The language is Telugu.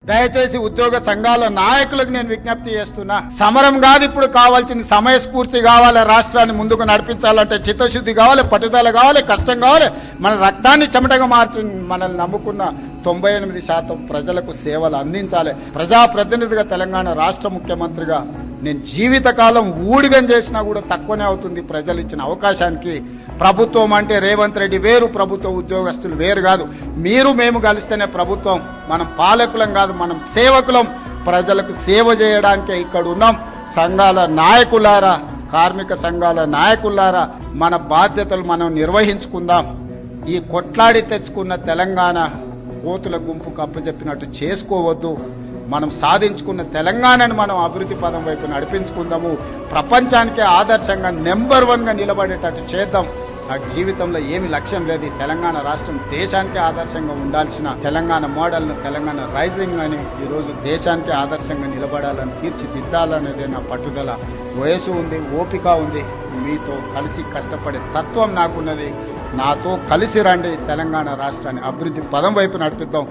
దయచేసి ఉద్యోగ సంఘాల నాయకులకు నేను విజ్ఞప్తి చేస్తున్నా, సమరం కాదు ఇప్పుడు కావాల్సింది, సమయస్ఫూర్తి కావాలి. రాష్ట్రాన్ని ముందుకు నడిపించాలంటే చిత్తశుద్ధి కావాలి, పట్టుదల కావాలి, కష్టం కావాలి. మన రక్తాన్ని చెమటగా మార్చి మనల్ని నమ్ముకున్న 98% ప్రజలకు సేవలు అందించాలి. ప్రజాప్రతినిధిగా తెలంగాణ రాష్ట్ర ముఖ్యమంత్రిగా నేను జీవితకాలం ఊడిగం చేసినా కూడా తక్కువనే అవుతుంది ప్రజలు ఇచ్చిన అవకాశానికి. ప్రభుత్వం అంటే రేవంత్ రెడ్డి వేరు, ప్రభుత్వ ఉద్యోగస్తులు వేరు కాదు. మీరు మేము కలిస్తేనే ప్రభుత్వం. మనం పాలకులం కాదు, మనం సేవకులం. ప్రజలకు సేవ చేయడానికే ఇక్కడ ఉన్నాం. సంఘాల నాయకులారా, కార్మిక సంఘాల నాయకులారా, మన బాధ్యతలు మనం నిర్వహించుకుందాం. ఈ కొట్లాడి తెచ్చుకున్న తెలంగాణ కోతుల గుంపుకు అప్పచెప్పినట్టు చేసుకోవద్దు. మనం సాధించుకున్న తెలంగాణను మనం అభివృద్ధి పదం వైపు నడిపించుకుందాము. ప్రపంచానికే ఆదర్శంగా నెంబర్ 1 గా నిలబడేటట్టు చేద్దాం. నాకు జీవితంలో ఏమి లక్ష్యం లేదు. తెలంగాణ రాష్ట్రం దేశానికి ఆదర్శంగా ఉండాల్సిన తెలంగాణ మోడల్ను, తెలంగాణ రైజింగ్ అని ఈరోజు దేశానికి ఆదర్శంగా నిలబడాలని, తీర్చిదిద్దాలనేదే నా పట్టుదల. వయసు ఉంది, ఓపిక ఉంది. మీతో కలిసి కష్టపడే తత్వం నాకున్నది. నాతో కలిసి రండి, తెలంగాణ రాష్ట్రాన్ని అభివృద్ధి పదం వైపు నడిపిద్దాం.